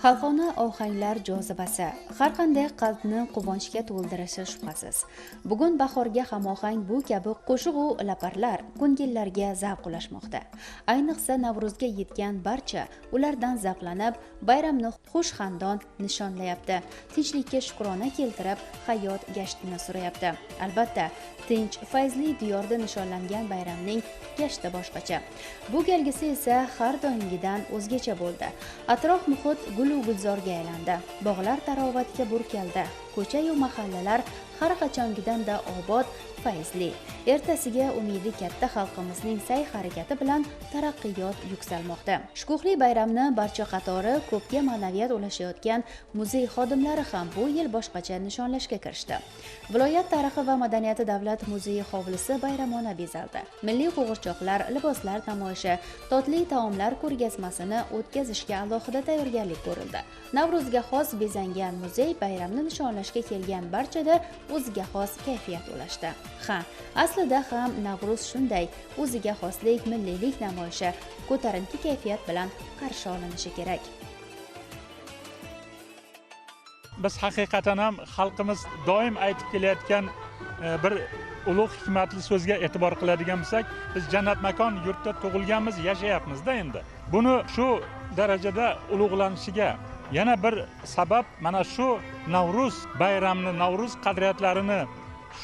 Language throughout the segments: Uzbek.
Xalqona ohanglar jozibasi har qanday qalbni quvonchga to'ldirishi shubhasiz. Bugun bahorga hamohang bu kabi qo'shiq-u laparlar ko'ngillarga zavq ulashmoqda. Ayniqsa Navro'zga yetgan barcha ulardan zavqlanib, bayramni xushxandon nishonlayapti. Tinchlikka shukrona keltirib, hayot gashtini surayapti. Albatta, tinch, fayzli diyorda nishonlangan bayramning gashti boshqacha. Bu galgisi esa har doimgidan o'zgacha bo'ldi. Atrof muhit gul gulzorga aylandi. Bog'lar tarovatga burkaldi. Ko'cha-yu mahallalar har qachongidan-da obod, fayzli. Ertasiga umidi katta xalqimizning sa'y-harakati bilan taraqqiyot yuksalmoqda. Shukuhli bayramni barcha qatori ko'pga ma'naviyat ulashayotgan muzey xodimlari ham bu yil boshqacha nishonlashga kirishdi. Viloyat tarixi va madaniyati davlat muzeyi hovlisi bayramona bezaldi. Milliy qo'g'irchoqlar, liboslar namoyishi, totli taomlar ko'rgazmasini o'tkazishga alohida tayyorgarlik ko'rildi. Navro'zga xos bezangan muzey bayramni nishonlashga kelgan barchada o'ziga xos kayfiyat ulashdi. Ha, aslida ham Navro'z shunday o'ziga xoslik, milliylik namoyishi, ko'tarinki kayfiyat bilan qarshi olinishi kerak. Biz haqiqatan ham xalqimiz doim aytib kelayotgan bir ulug' hikmatli so'zga e'tibor qiladigan bo'lsak, biz jannat makon yurtda tug'ilganmiz, yashayapmiz-da endi. Buni shu darajada ulug'lanishiga yana bir sabab mana shu Navro'z bayramini, Navro'z qadriyatlarini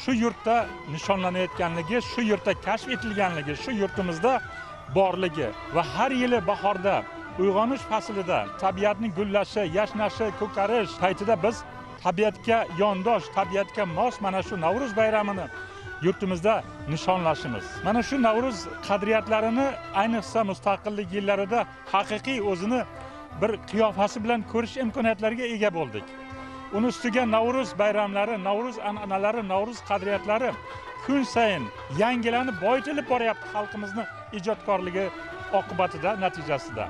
shu yurtda nishonlanayotganligi, shu yurtda kashf etilganligi, shu yurtimizda borligi va har yili bahorda uyg'onish faslida tabiatning gullashi, yashnashi, ko'karish paytida biz tabiatga yondosh, tabiatga mos mana shu Navro'z bayramini yurtimizda nishonlashimiz. Mana shu Navro'z qadriyatlarini ayniqsa mustaqillik yillarida haqiqiy o'zini bir qiyofasi bilan ko'rish imkoniyatlariga ega bo'ldik. Uni ustiga Navro'z bayramlari, Navro'z an'analari, Navro'z qadriyatlari kun sayin yangilanib, boyitilib boryapti xalqimizni ijodkorligi oqibatida, natijasida.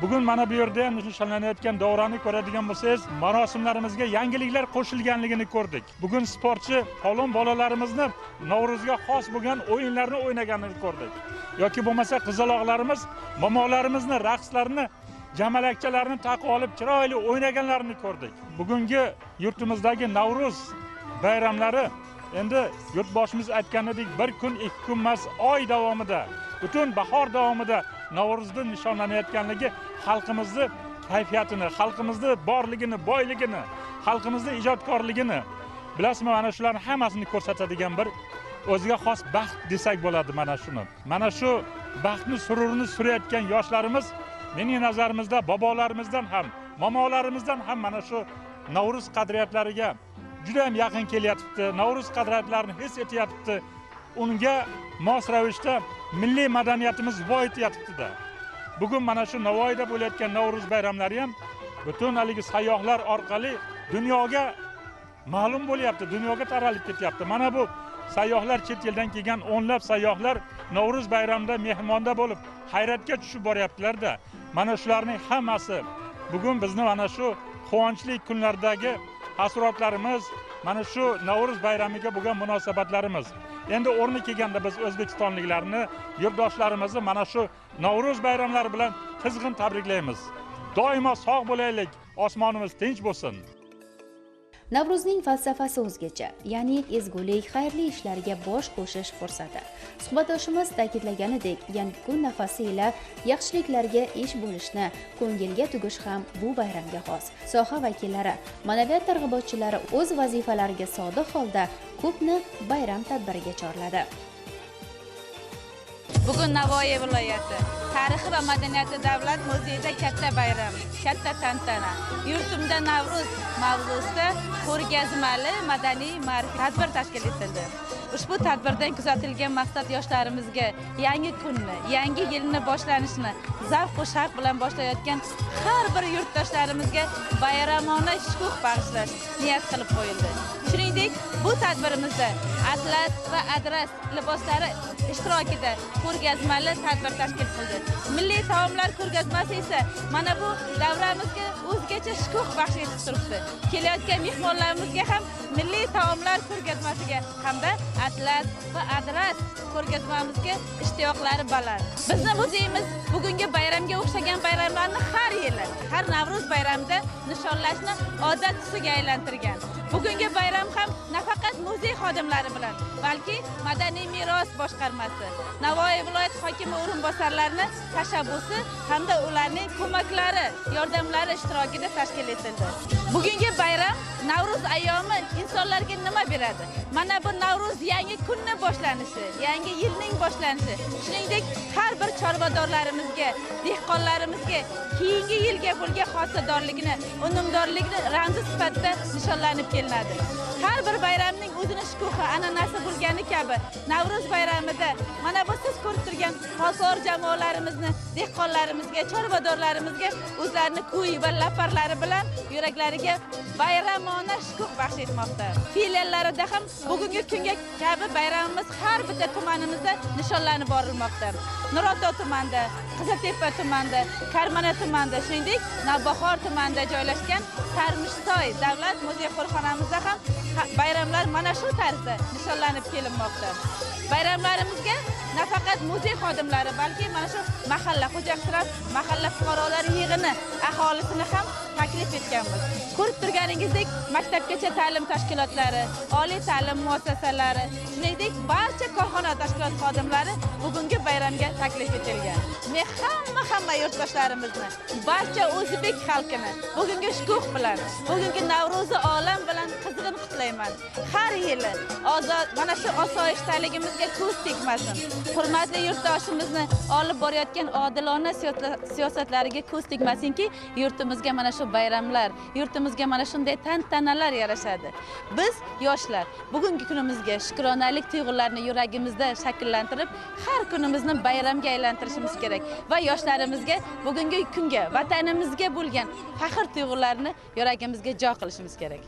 Bugun mana bu yerda ham nishonlanayotgan davrani ko'radigan bo'lsangiz, marosimlarimizga yangiliklar qo'shilganligini ko'rdik. Bugun sportchi polvon bolalarimizni Navro'zga xos bo'lgan o'yinlarni o'ynaganini ko'rdik. Yoki bo'lmasa qizaloqlarimiz momolarimizni raqslarini, jamalakchalarni taqib olib chiroyli o'ynaganlarini ko'rdik. Bugungi yurtimizdagi Navro'z bayramlari endi yurtboshimiz aytganidek bir kun, ikki kun emas, oy davomida, butun bahor davomida Navro'zda nishonlanayotganligi xalqimizni kayfiyatini, xalqimizni borligini, boyligini, xalqimizni ijodkorligini, bilasizmi, mana shularning hammasini ko'rsatadigan bir o'ziga xos baxt desak bo'ladi mana shuni. Mana shu baxtni, sururini surayotgan yoshlarimiz mening nazarimizda bobolarimizdan ham, momolarimizdan ham mana shu Navro'z qadriyatlariga juda ham yaqin kelyapti. Navro'z qadriyatlarini his etyapti. Unga mos ravishda milliy madaniyatimiz boyityapti-da. Bugun mana shu Navoiyda bo'layotgan Navro'z bayramlari ham butun haligi sayyohlar orqali dunyoga ma'lum bo'lyapti, dunyoga taralib ketyapti. Mana bu sayyohlar, chet eldan kelgan o'nlab sayyohlar Navro'z bayramida mehmonda bo'lib hayratga tushib boryaptilar-da. Mana shularning hammasi bugun bizni mana shu quvonchli kunlardagi hasratlarimiz, mana shu Navro'z bayramiga bo'lgan munosabatlarimiz. Endi o'rni kelganda biz o'zbekistonliklarni, yurtdoshlarimizni mana shu Navro'z bayramlari bilan qizg'in tabriklaymiz. Doimo sog' bo'laylik, osmonimiz tinch bo'lsin. Navruzning falsafasi o'zgacha, ya'ni ezgulik, xayrli ishlarga bosh qo'shish fursati. Suhbatdoshimiz ta'kidlaganidek, yangi kun nafasi ila yaxshiliklarga ish bo'lishni, ko'ngilga tugish ham bu bayramga xos. Soha vakillari, ma'naviyat targ'ibotchilari o'z vazifalariga sodiq holda ko'pni bayram tadbiriga chorladi. Bugun Navoiy viloyati tarixi va madaniyati davlat muzeyida katta bayram, katta tantana. Yurtimda Navro'z mavzusida ko'rgazmali madaniy ma'rifiy tadbir tashkil etildi. Ushbu tadbirdan kuzatilgan maqsad yoshlarimizga yangi kunni, yangi yilni boshlanishini zavq va shavq bilan boshlayotgan har bir yurtdoshlarimizga bayramona shukuh bag'ishlash niyat qilib qo'yildi. Shuningdek, bu tadbirimizda atlas va adras liboslari ishtirokida ko'rgazmali tadbir tashkil qildi. Milliy taomlar ko'rgazmasi esa mana bu davramizga o'zgacha shukuh baxsh etib turibdi. Kelayotgan mehmonlarimizga ham milliy taomlar ko'rgazmasiga hamda atlas va adras ko'rgazmamizga ishtiyoqlari baland. Bizni muzeyimiz bugungi bayramga o'xshagan bayramlarni har yili, har Navro'z bayramida nishonlashni odat tusiga aylantirgan. Bugungi bayram ham nafaqat muzey xodimlari bilan, balki Madaniy meros boshqarmasi, Navoiy viloyat hokimi o'rinbosarlarining tashabbusi hamda ularning ko'maklari, yordamlari ishtirokida tashkil etildi. Bugungi bayram Navro'z ayyomi insonlarga nima beradi? Mana bu Navro'z yangi kunni boshlanishi, yangi yilning boshlanishi. Shuningdek, har bir chorvadorlarimizga, dehqonlarimizga keyingi yilga bo'lgan hosildorligini, unumdorligini ramzi sifatida nishonlanib kelinadi. Har bir bayramning o'zining shukuhi, an'anasi bo'lgani kabi, Navro'z bayramida mana bu siz ko'rib turgan xosor jamoalarimizni, dehqonlarimizga, chorvadorlarimizga o'zlarini kuy va laparlari bilan yuraklariga bayramona shukuh baxsh etmoqda. Filiallarida ham bugungi kunga kabi bayramimiz har bitta tumanimizda nishonlanib borilmoqda. Nurotto tumanida, Qiziltepa tumanida, Karmana tumanida, shuningdek, Navbahor tumanida joylashgan Sarmishsoy davlat muzey qo'riqxonamizda ham bayramlar mana shu tarzda nishonlanib kelinmoqda. Bayramlarimizga nafaqat muzey xodimlari, balki mana shu mahalla xo'jaqchilar, mahalla fuqarolari yig'ini aholisini ham taklif etganmiz. Ko'rib turganingizdek, maktabgacha ta'lim tashkilotlari, oliy ta'lim muassasalari, shuningdek barcha korxona tashkilot xodimlari bugungi bayramga taklif etilgan. Men hamma yurtdoshlarimizni, barcha o'zbek xalqini bugungi shukuh bilan, bugungi Navro'zi olam bilan qizg'in qutlayman. Har yili mana shu osoyishtaligimizga ko'z tegmasin. Hurmatli yurtdoshimizni olib borayotgan odilona siyosatlariga ko'z tegmasinki, yurtimizga mana shu bayramlar, yurtimizga mana shunday tantanalar yarashadi. Biz yoshlar bugungi kunimizga shukronalik tuyg'ularini yuragimizda shakllantirib, har kunimizni bayramga aylantirishimiz kerak va yoshlarimizga bugungi kunga, vatanimizga bo'lgan faxr tuyg'ularini yuragimizga jo qilishimiz kerak.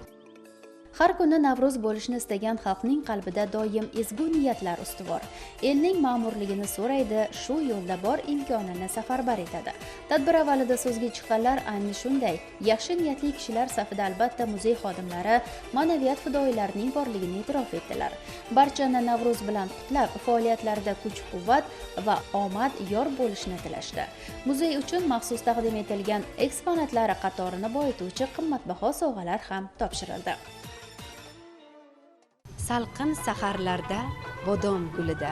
Har kuni Navro'z bo'lishni istagan xalqning qalbida doim ezgu niyatlar ustuvor. Elning ma'murligini so'raydi, shu yo'lda bor imkonini safarbar etadi. Tadbir avvalida so'zga chiqqanlar ayni shunday. Yaxshi niyatli kishilar safida albatta muzey xodimlari, ma'naviyat fidoyilarining borligini e'tirof etdilar. Barchani Navro'z bilan qutlab, faoliyatlarida kuch-quvvat va omad yor bo'lishini tilashdi. Muzey uchun maxsus taqdim etilgan eksponatlar qatorini boyituvchi qimmatbaho sovg'alar ham topshirildi. Salqin saharlarda, bodom gulida,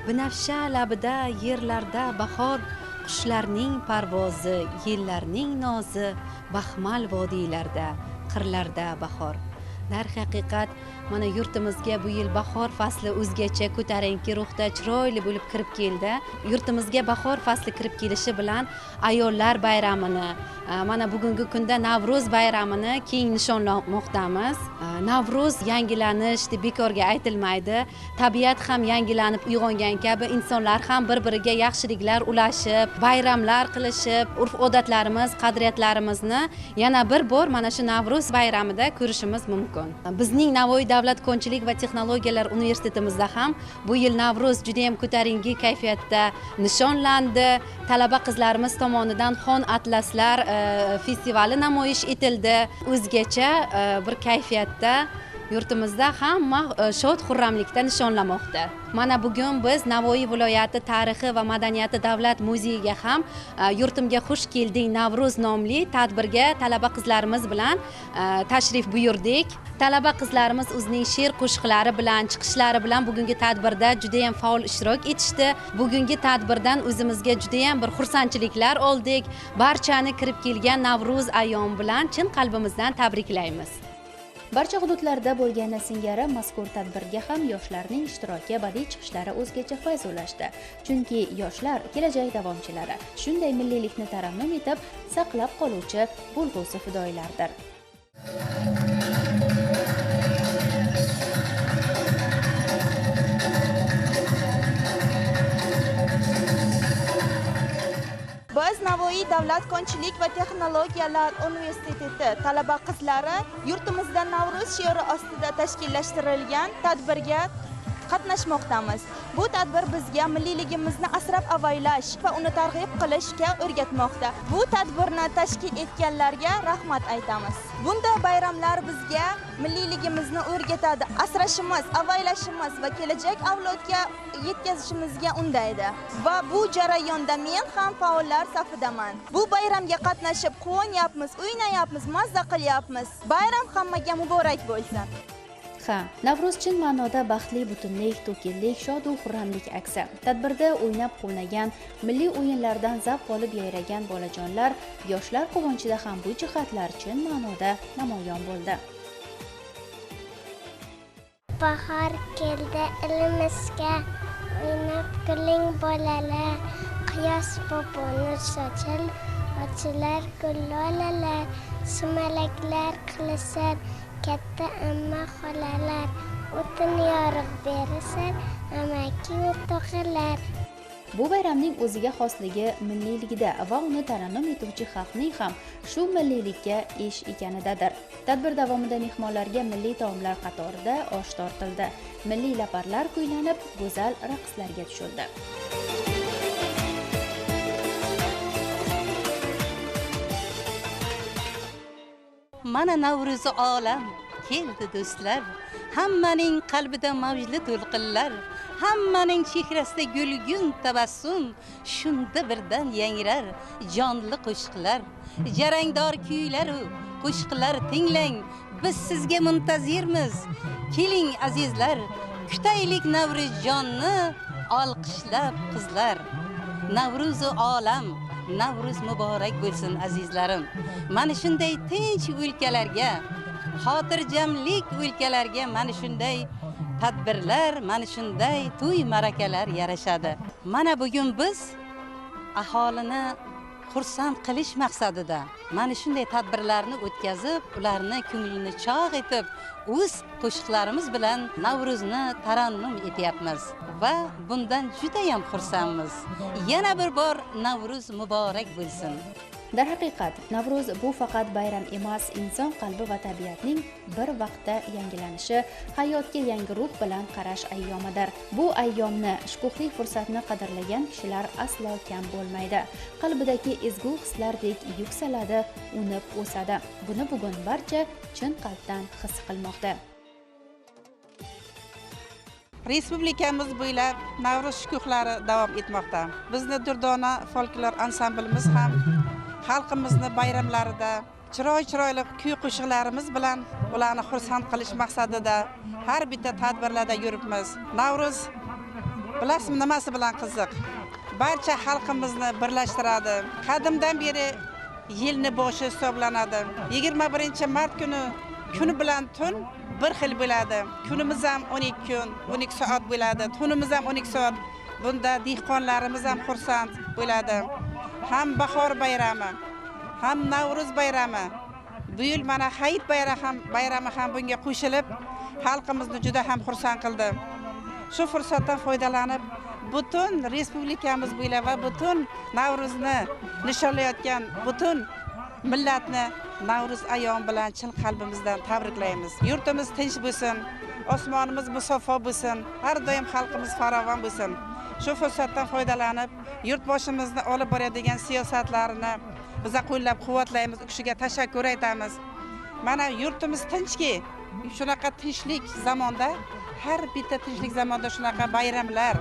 binafsha labida, yerlarda bahor, qushlarning parvozi, yillarning nozi, baxmal vodiylarda, qirlarda bahor. Darhaqiqat, mana yurtimizga bu yil bahor fasli o'zgacha ko'tarinki ruhda chiroyli bo'lib kirib keldi. Yurtimizga bahor fasli kirib kelishi bilan ayollar bayramini, mana bugungi kunda Navro'z bayramini keng nishonlamoqdamiz. Navro'z yangilanish deb bekorga aytilmaydi. Tabiat ham yangilanib uyg'ongan kabi insonlar ham bir-biriga yaxshiliklar ulashib, bayramlar qilishib, urf-odatlarimiz, qadriyatlarimizni yana bir bor mana shu Navro'z bayramida ko'rishimiz mumkin. Bizning Navoiy davlat konchilik va texnologiyalar universitetimizda ham bu yil Navro'z juda ham ko'tarinki kayfiyatda nishonlandi. Talaba qizlarimiz tomonidan xon atlaslar festivali namoyish etildi. O'zgacha bir kayfiyatda yurtimizda hamma shod xurramlikda nishonlamoqda. Mana bugun biz Navoiy viloyati tarixi va madaniyati davlat muzeyiga ham yurtimga xush kelding Navruz nomli tadbirga talaba qizlarimiz bilan tashrif buyurdik. Talaba qizlarimiz o'zining she'r qo'shiqlari bilan, chiqishlari bilan bugungi tadbirda juda ham faol ishtirok etishdi. Bugungi tadbirdan o'zimizga juda ham bir xursandchiliklar oldik. Barchani kirib kelgan Navruz ayyomi bilan chin qalbimizdan tabriklaymiz. Barcha hududlarda bo'lgani singari mazkur tadbirga ham yoshlarning ishtiroki, badiiy chiqishlari o'zgacha fayz ulashdi. Chunki yoshlar kelajak davomchilari, shunday milliylikni tarannum etib, saqlab qoluvchi bo'lg'usi fidoyilardir. Biz Navoiy davlat konchilik va texnologiyalar universiteti talaba qizlari yurtimizda Navruz shiori ostida tashkillashtirilgan tadbirga qatnashmoqdamiz. Bu tadbir bizga milliyligimizni asrab-avaylash va uni targ'ib qilishga o'rgatmoqda. Bu tadbirni tashkil etganlarga rahmat aytamiz. Bunda bayramlar bizga milliyligimizni o'rgatadi, asrashimiz, avaylashimiz va kelajak avlodga yetkazishimizga undaydi. Va bu jarayonda men ham faollar safidaman. Bu bayramga qatnashib quvonyapmiz, o'ynayapmiz, mazza qilyapmiz. Bayram hammaga muborak bo'lsin. Navruz chin ma'noda baxtli butunlik, to'kinlik, shod va xurramlik aksi. Tadbirda o'ynab quvnagan, milliy o'yinlardan zavq olib yayragan bolajonlar, yoshlar quvonchida ham bu jihatlar chin ma'noda namoyon bo'ldi. Bahor keldi ilimizga, o'ynab kuling bolalar, quyosh boboni sochil, ochilar gullolalar, sumalaklar qilisar. Katta amma xolalar, o'tin yorib berishar, amaki o'tog'ilar. Bu bayramning o'ziga xosligi milliyligida va uni tarannum etuvchi xalqning ham shu milliylikka ish ekanidadir. Tadbir davomida mehmonlarga milliy taomlar qatorida osh tortildi. Milliy laparlar kuylanib, go'zal raqslarga tushildi. Mana Navruzi olam keldi do'stlar, hammaning qalbida mavjli to'lqinlar, hammaning chehrasida gulgun tabassum, shunda birdan yangrar jonli qo'shiqlar, jarangdor kuylar u qo'shiqlar tinglang, biz sizga muntazirmiz. Keling azizlar, kutaylik Navruzjonni, olqishlab qizlar. Navruzi olam Navruz muborak bo'lsin azizlarim. Mana shunday tinch o'lkalarga, xotirjamlik o'lkalarga mana shunday tadbirlar, mana shunday to'y marakalar yarashadi. Mana bugun biz aholini xursand qilish maqsadida mana shunday tadbirlarni o'tkazib, ularni ko'nglini chog' etib, o'z qo'shiqlarimiz bilan Navruzni tarannum etyapmiz va bundan juda ham xursandmiz. Yana bir bor Navruz muborak bo'lsin. Darhaqiqat, Navruz bu faqat bayram emas, inson qalbi va tabiatning bir vaqtda yangilanishi, hayotga yangi ruh bilan qarash ayyomidir. Bu ayyomni, shukuhli fursatni qadrlagan kishilar aslo kam bo'lmaydi. Qalbidagi ezgu hislardek yuksaladi, unib o'sadi. Buni bugun barcha chin qalbdan his qilmoqda. Respublikamiz bo'ylab Navruz shukuhlari davom etmoqda. Bizni Durdona folklor ansamblimiz ham xalqimizni bayramlarida chiroyli kuy qo'shiqlarimiz bilan ularni xursand qilish maqsadida har bitta tadbirlarda yuribmiz. Navruz bilasizmi nimasi bilan qiziq? Barcha xalqimizni birlashtiradi. Qadimdan beri yilni boshi hisoblanadi. 21-mart kuni bilan tun bir xil bo'ladi. Kunimiz ham 12 kun, 12 soat bo'ladi. Tunimiz ham 12 soat. Bunda dehqonlarimiz ham xursand bo'ladi. Ham bahor bayrami, ham Navruz bayrami, bu yil mana Hayit bayrami ham bunga qo'shilib, xalqimizni juda ham xursand qildi. Shu fursatdan foydalanib, butun respublikamiz bo'ylab va butun Navruzni nishonlayotgan butun millatni Navruz ayyomi bilan chin qalbimizdan tabriklaymiz. Yurtimiz tinch bo'lsin, osmonimiz musaffo bo'lsin, har doim xalqimiz farovon bo'lsin. Shu fursatdan foydalanib, yurtboshimizni olib boradigan siyosatlarini biz qo'llab-quvvatlaymiz, u kishiga tashakkur aytamiz. Mana yurtimiz tinchki, shunaqa tinchlik zamonda, har bitta tinchlik zamonda shunaqa bayramlar,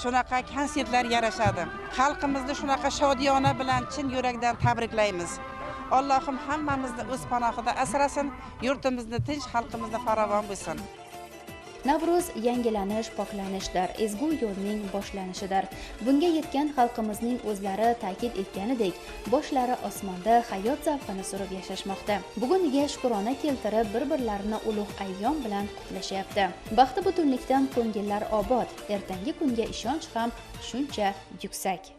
shunaqa konsertlar yarashadi. Xalqimizni shunaqa shodiyona bilan chin yurakdan tabriklaymiz. Allohim hammamizni o'z panohida asrasin, yurtimizni tinch, xalqimizni farovon bo'lsin. Navruz yangilanish, poklanishdir, ezgu yo'lning boshlanishidir. Bunga yetgan xalqimizning o'zlari ta'kid etganidek, boshlari osmonda hayot zavqini surib yashashmoqda. Buguniga shukrona keltirib, bir-birlarini ulug' ayyom bilan qutlashyapti. Baxti butunlikdan ko'ngillar obod, ertangi kunga ishonch ham shuncha yuksak.